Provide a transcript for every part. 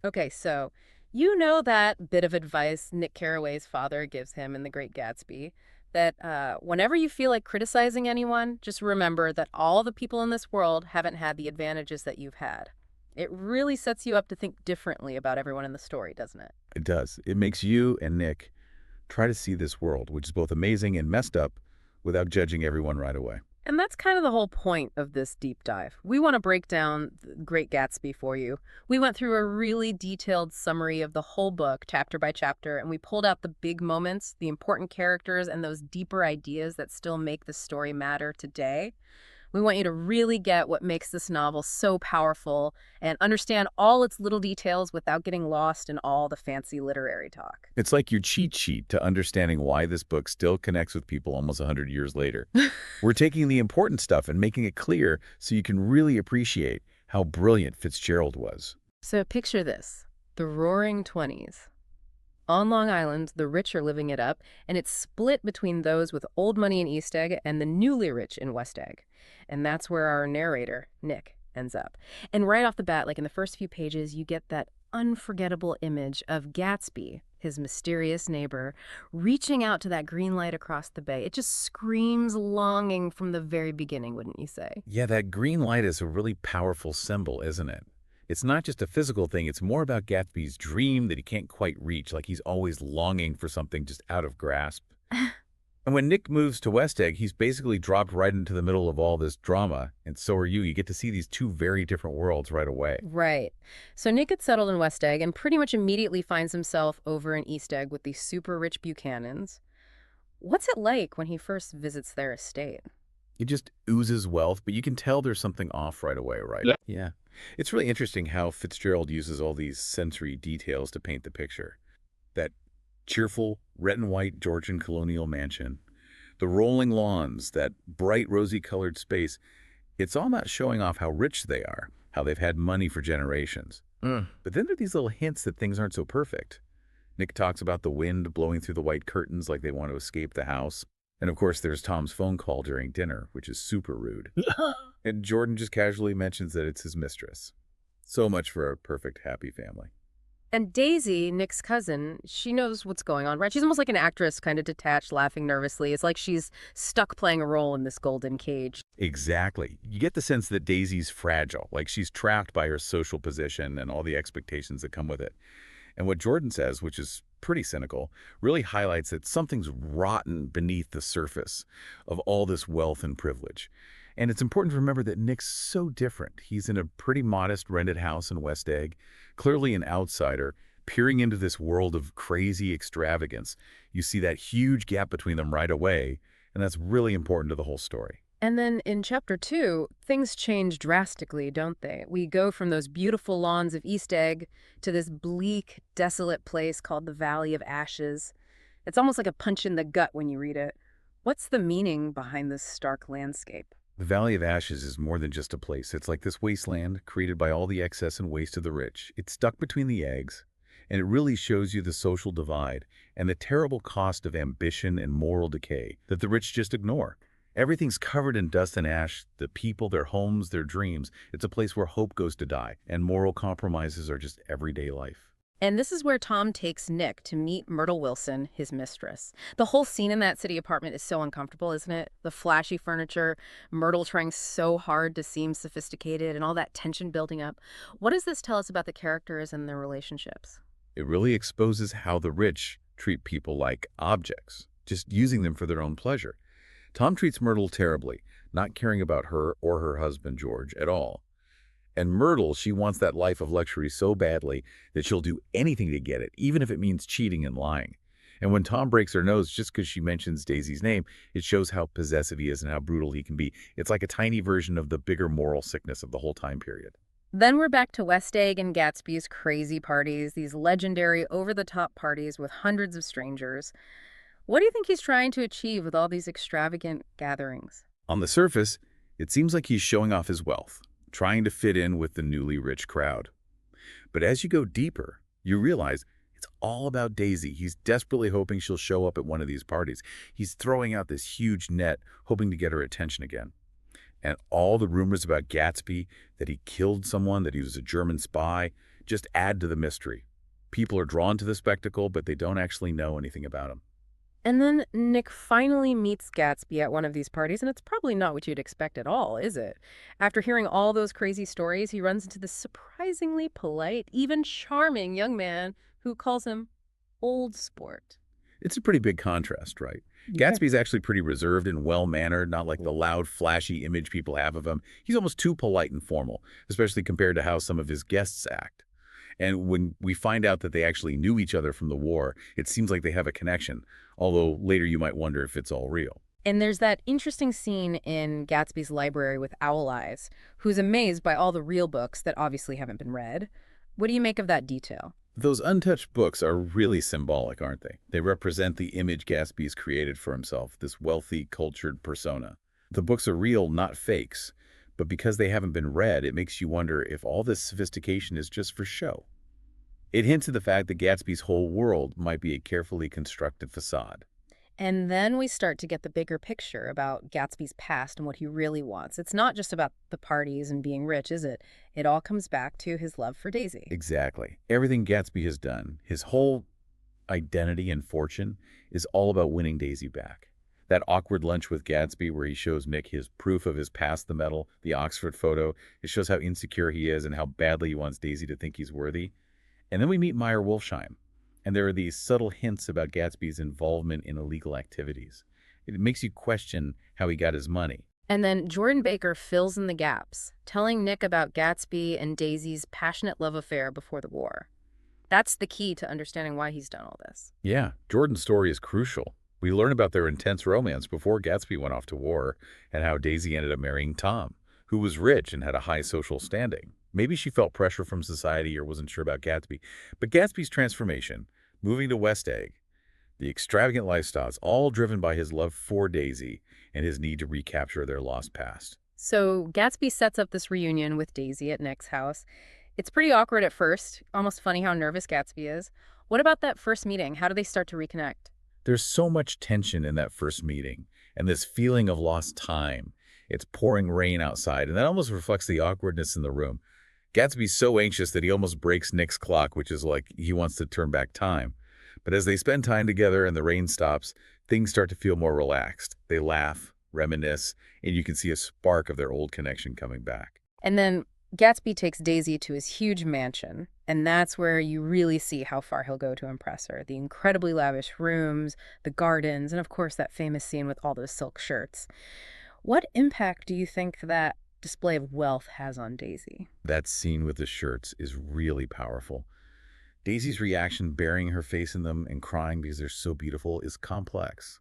Okay, so you know that bit of advice Nick Carraway's father gives him in The Great Gatsby that whenever you feel like criticizing anyone, just remember that all the people in this world haven't had the advantages that you've had. It really sets you up to think differently about everyone in the story, doesn't it? It does. It makes you and Nick try to see this world, which is both amazing and messed up, without judging everyone right away. And that's kind of the whole point of this deep dive. We want to break down The Great Gatsby for you. We went through a really detailed summary of the whole book, chapter by chapter, and we pulled out the big moments, the important characters, and those deeper ideas that still make the story matter today. We want you to really get what makes this novel so powerful and understand all its little details without getting lost in all the fancy literary talk. It's like your cheat sheet to understanding why this book still connects with people almost 100 years later. We're taking the important stuff and making it clear so you can really appreciate how brilliant Fitzgerald was. So picture this, the roaring 20s. On Long Island, the rich are living it up, and it's split between those with old money in East Egg and the newly rich in West Egg. And that's where our narrator, Nick, ends up. And right off the bat, like in the first few pages, you get that unforgettable image of Gatsby, his mysterious neighbor, reaching out to that green light across the bay. It just screams longing from the very beginning, wouldn't you say? Yeah, that green light is a really powerful symbol, isn't it? It's not just a physical thing, it's more about Gatsby's dream that he can't quite reach, like he's always longing for something just out of grasp. And when Nick moves to West Egg, he's basically dropped right into the middle of all this drama, and so are you. You get to see these two very different worlds right away. Right. So Nick gets settled in West Egg and pretty much immediately finds himself over in East Egg with these super rich Buchanans. What's it like when he first visits their estate? It just oozes wealth, but you can tell there's something off right away, right? Yeah. It's really interesting how Fitzgerald uses all these sensory details to paint the picture. That cheerful red and white Georgian colonial mansion, the rolling lawns, that bright rosy-colored space, it's all about showing off how rich they are, how they've had money for generations. But then there are these little hints that things aren't so perfect. Nick talks about the wind blowing through the white curtains like they want to escape the house. And of course, there's Tom's phone call during dinner, which is super rude. And Jordan just casually mentions that it's his mistress. So much for a perfect, happy family. And Daisy, Nick's cousin, she knows what's going on, right? She's almost like an actress, kind of detached, laughing nervously. It's like she's stuck playing a role in this golden cage. Exactly. You get the sense that Daisy's fragile, like she's trapped by her social position and all the expectations that come with it. And what Jordan says, which is pretty cynical, really highlights that something's rotten beneath the surface of all this wealth and privilege. And it's important to remember that Nick's so different. He's in a pretty modest rented house in West Egg, clearly an outsider, peering into this world of crazy extravagance. You see that huge gap between them right away, and that's really important to the whole story. And then in chapter 2, things change drastically, don't they? We go from those beautiful lawns of East Egg to this bleak, desolate place called the Valley of Ashes. It's almost like a punch in the gut when you read it. What's the meaning behind this stark landscape? The Valley of Ashes is more than just a place. It's like this wasteland created by all the excess and waste of the rich. It's stuck between the eggs, and it really shows you the social divide and the terrible cost of ambition and moral decay that the rich just ignore. Everything's covered in dust and ash, the people, their homes, their dreams. It's a place where hope goes to die, and moral compromises are just everyday life. And this is where Tom takes Nick to meet Myrtle Wilson, his mistress. The whole scene in that city apartment is so uncomfortable, isn't it? The flashy furniture, Myrtle trying so hard to seem sophisticated, and all that tension building up. What does this tell us about the characters and their relationships? It really exposes how the rich treat people like objects, just using them for their own pleasure. Tom treats Myrtle terribly, not caring about her or her husband, George, at all. And Myrtle, she wants that life of luxury so badly that she'll do anything to get it, even if it means cheating and lying. And when Tom breaks her nose just because she mentions Daisy's name, it shows how possessive he is and how brutal he can be. It's like a tiny version of the bigger moral sickness of the whole time period. Then we're back to West Egg and Gatsby's crazy parties, these legendary over-the-top parties with hundreds of strangers. What do you think he's trying to achieve with all these extravagant gatherings? On the surface, it seems like he's showing off his wealth, trying to fit in with the newly rich crowd. But as you go deeper, you realize it's all about Daisy. He's desperately hoping she'll show up at one of these parties. He's throwing out this huge net, hoping to get her attention again. And all the rumors about Gatsby, that he killed someone, that he was a German spy, just add to the mystery. People are drawn to the spectacle, but they don't actually know anything about him. And then Nick finally meets Gatsby at one of these parties, and it's probably not what you'd expect at all, is it? After hearing all those crazy stories, he runs into this surprisingly polite, even charming young man who calls him old sport. It's a pretty big contrast, right? Yeah. Gatsby's actually pretty reserved and well-mannered, not like the loud, flashy image people have of him. He's almost too polite and formal, especially compared to how some of his guests act. And when we find out that they actually knew each other from the war, it seems like they have a connection, although later you might wonder if it's all real. And there's that interesting scene in Gatsby's library with Owl Eyes, who's amazed by all the real books that obviously haven't been read. What do you make of that detail? Those untouched books are really symbolic, aren't they? They represent the image Gatsby's created for himself, this wealthy, cultured persona. The books are real, not fakes, but because they haven't been read, it makes you wonder if all this sophistication is just for show. It hints at the fact that Gatsby's whole world might be a carefully constructed facade. And then we start to get the bigger picture about Gatsby's past and what he really wants. It's not just about the parties and being rich, is it? It all comes back to his love for Daisy. Exactly. Everything Gatsby has done, his whole identity and fortune, is all about winning Daisy back. That awkward lunch with Gatsby where he shows Nick his proof of his pass the medal, the Oxford photo, it shows how insecure he is and how badly he wants Daisy to think he's worthy. And then we meet Meyer Wolfsheim, and there are these subtle hints about Gatsby's involvement in illegal activities. It makes you question how he got his money. And then Jordan Baker fills in the gaps, telling Nick about Gatsby and Daisy's passionate love affair before the war. That's the key to understanding why he's done all this. Yeah, Jordan's story is crucial. We learn about their intense romance before Gatsby went off to war and how Daisy ended up marrying Tom, who was rich and had a high social standing. Maybe she felt pressure from society or wasn't sure about Gatsby. But Gatsby's transformation, moving to West Egg, the extravagant lifestyles, all driven by his love for Daisy and his need to recapture their lost past. So Gatsby sets up this reunion with Daisy at Nick's house. It's pretty awkward at first, almost funny how nervous Gatsby is. What about that first meeting? How do they start to reconnect? There's so much tension in that first meeting and this feeling of lost time. It's pouring rain outside, and that almost reflects the awkwardness in the room. Gatsby's so anxious that he almost breaks Nick's clock, which is like he wants to turn back time. But as they spend time together and the rain stops, things start to feel more relaxed. They laugh, reminisce, and you can see a spark of their old connection coming back. And then Gatsby takes Daisy to his huge mansion, and that's where you really see how far he'll go to impress her. The incredibly lavish rooms, the gardens, and of course that famous scene with all those silk shirts. What impact do you think that display of wealth has on Daisy? That scene with the shirts is really powerful. Daisy's reaction, burying her face in them and crying because they're so beautiful, is complex.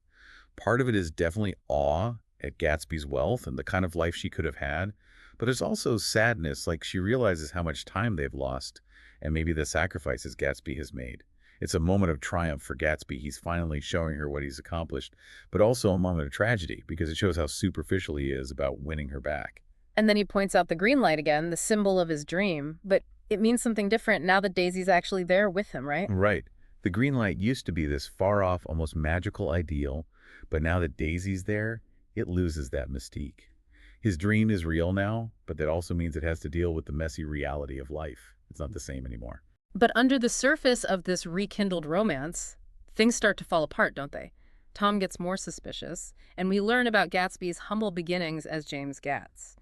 Part of it is definitely awe at Gatsby's wealth and the kind of life she could have had, but there's also sadness, like she realizes how much time they've lost and maybe the sacrifices Gatsby has made. It's a moment of triumph for Gatsby. He's finally showing her what he's accomplished, but also a moment of tragedy because it shows how superficial he is about winning her back. And then he points out the green light again, the symbol of his dream, but it means something different now that Daisy's actually there with him, right? Right. The green light used to be this far-off, almost magical ideal, but now that Daisy's there, it loses that mystique. His dream is real now, but that also means it has to deal with the messy reality of life. It's not the same anymore. But under the surface of this rekindled romance, things start to fall apart, don't they? Tom gets more suspicious, and we learn about Gatsby's humble beginnings as James Gatz.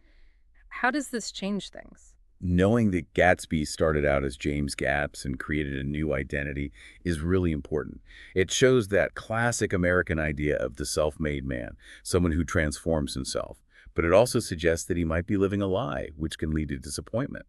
How does this change things? Knowing that Gatsby started out as James Gatz and created a new identity is really important. It shows that classic American idea of the self-made man, someone who transforms himself. But it also suggests that he might be living a lie, which can lead to disappointment.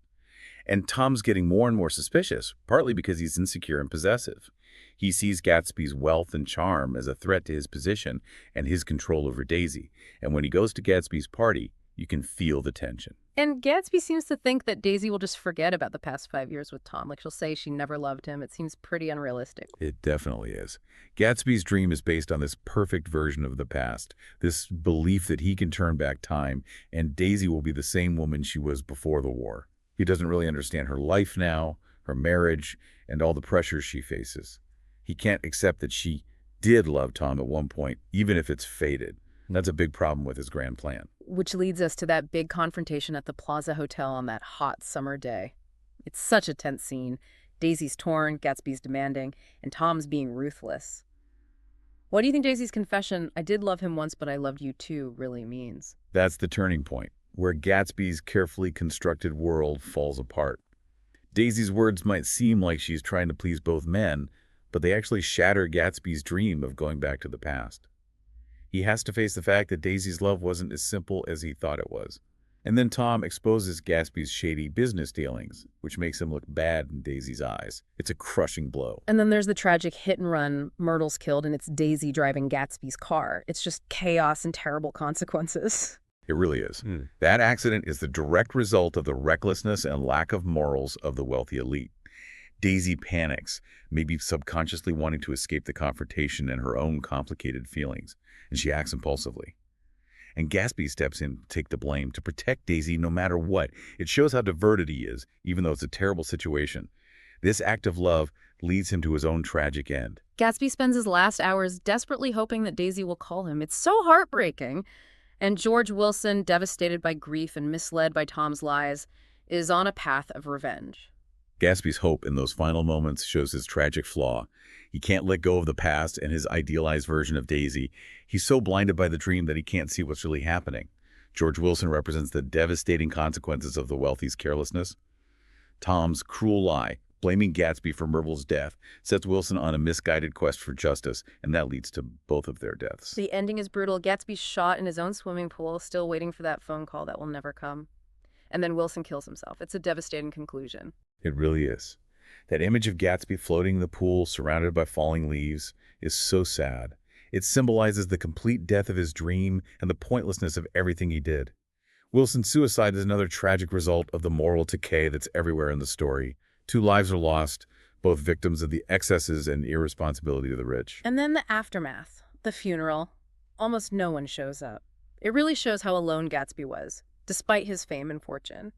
And Tom's getting more and more suspicious, partly because he's insecure and possessive. He sees Gatsby's wealth and charm as a threat to his position and his control over Daisy. And when he goes to Gatsby's party, you can feel the tension. And Gatsby seems to think that Daisy will just forget about the past 5 years with Tom. Like she'll say she never loved him. It seems pretty unrealistic. It definitely is. Gatsby's dream is based on this perfect version of the past, this belief that he can turn back time, and Daisy will be the same woman she was before the war. He doesn't really understand her life now, her marriage, and all the pressures she faces. He can't accept that she did love Tom at one point, even if it's faded. That's a big problem with his grand plan. Which leads us to that big confrontation at the Plaza Hotel on that hot summer day. It's such a tense scene. Daisy's torn, Gatsby's demanding, and Tom's being ruthless. What do you think Daisy's confession, "I did love him once, but I loved you too," really means? That's the turning point, where Gatsby's carefully constructed world falls apart. Daisy's words might seem like she's trying to please both men, but they actually shatter Gatsby's dream of going back to the past. He has to face the fact that Daisy's love wasn't as simple as he thought it was. And then Tom exposes Gatsby's shady business dealings, which makes him look bad in Daisy's eyes. It's a crushing blow. And then there's the tragic hit and run. Myrtle's killed, and it's Daisy driving Gatsby's car. It's just chaos and terrible consequences. It really is. That accident is the direct result of the recklessness and lack of morals of the wealthy elite. Daisy panics, maybe subconsciously wanting to escape the confrontation and her own complicated feelings, and she acts impulsively. And Gatsby steps in to take the blame to protect Daisy no matter what. It shows how diverted he is, even though it's a terrible situation. This act of love leads him to his own tragic end. Gatsby spends his last hours desperately hoping that Daisy will call him. It's so heartbreaking. And George Wilson, devastated by grief and misled by Tom's lies, is on a path of revenge. Gatsby's hope in those final moments shows his tragic flaw. He can't let go of the past and his idealized version of Daisy. He's so blinded by the dream that he can't see what's really happening. George Wilson represents the devastating consequences of the wealthy's carelessness. Tom's cruel lie, blaming Gatsby for Myrtle's death, sets Wilson on a misguided quest for justice, and that leads to both of their deaths. The ending is brutal. Gatsby's shot in his own swimming pool, still waiting for that phone call that will never come. And then Wilson kills himself. It's a devastating conclusion. It really is. That image of Gatsby floating in the pool, surrounded by falling leaves, is so sad. It symbolizes the complete death of his dream and the pointlessness of everything he did. Wilson's suicide is another tragic result of the moral decay that's everywhere in the story. 2 lives are lost, both victims of the excesses and irresponsibility of the rich. And then the aftermath, the funeral. Almost no one shows up. It really shows how alone Gatsby was, despite his fame and fortune.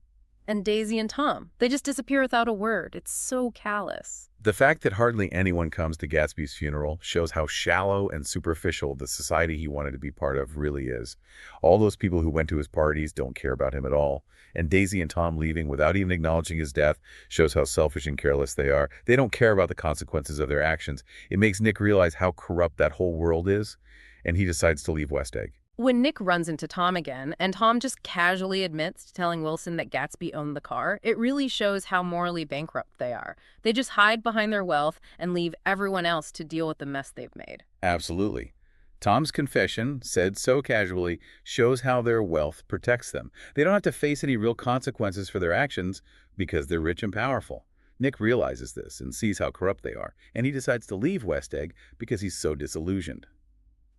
And Daisy and Tom, they just disappear without a word. It's so callous. The fact that hardly anyone comes to Gatsby's funeral shows how shallow and superficial the society he wanted to be part of really is. All those people who went to his parties don't care about him at all. And Daisy and Tom leaving without even acknowledging his death shows how selfish and careless they are. They don't care about the consequences of their actions. It makes Nick realize how corrupt that whole world is, and he decides to leave West Egg. When Nick runs into Tom again, and Tom just casually admits to telling Wilson that Gatsby owned the car, it really shows how morally bankrupt they are. They just hide behind their wealth and leave everyone else to deal with the mess they've made. Absolutely. Tom's confession, said so casually, shows how their wealth protects them. They don't have to face any real consequences for their actions because they're rich and powerful. Nick realizes this and sees how corrupt they are, and he decides to leave West Egg because he's so disillusioned.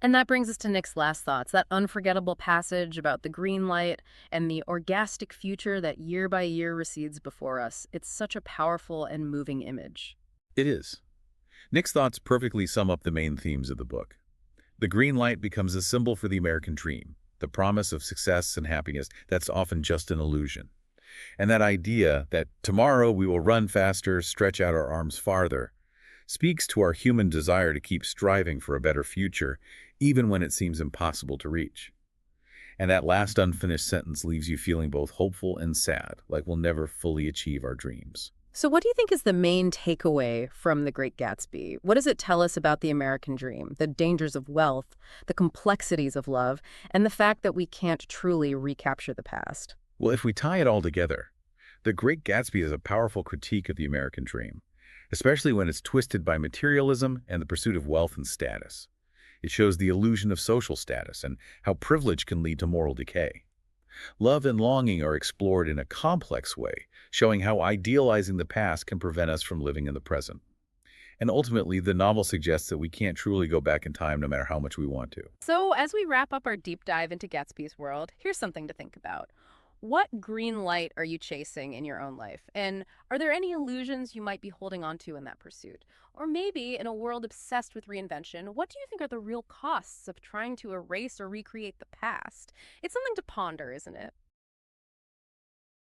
And that brings us to Nick's last thoughts, that unforgettable passage about the green light and the orgastic future that year by year recedes before us. It's such a powerful and moving image. It is. Nick's thoughts perfectly sum up the main themes of the book. The green light becomes a symbol for the American dream, the promise of success and happiness that's often just an illusion. And that idea that tomorrow we will run faster, stretch out our arms farther, speaks to our human desire to keep striving for a better future, even when it seems impossible to reach. And that last unfinished sentence leaves you feeling both hopeful and sad, like we'll never fully achieve our dreams. So what do you think is the main takeaway from The Great Gatsby? What does it tell us about the American dream, the dangers of wealth, the complexities of love, and the fact that we can't truly recapture the past? Well, if we tie it all together, The Great Gatsby is a powerful critique of the American dream, especially when it's twisted by materialism and the pursuit of wealth and status. It shows the illusion of social status and how privilege can lead to moral decay. Love and longing are explored in a complex way, showing how idealizing the past can prevent us from living in the present. And ultimately, the novel suggests that we can't truly go back in time no matter how much we want to. So as we wrap up our deep dive into Gatsby's world, here's something to think about. What green light are you chasing in your own life? And are there any illusions you might be holding on to in that pursuit? Or maybe in a world obsessed with reinvention, what do you think are the real costs of trying to erase or recreate the past? It's something to ponder, isn't it?